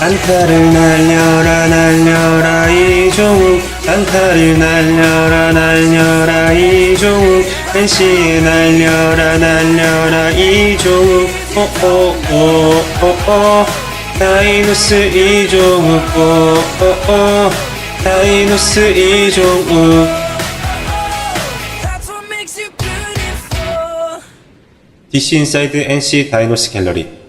안타를 날려라 날려라 이종욱 안타를 날려라 날려라 이종욱 NC에 날려라 날려라 이종욱 오오오오오 다이노스 이종욱 오오오 다이노스 이종욱 DC 인사이드 NC 다이노스 갤러리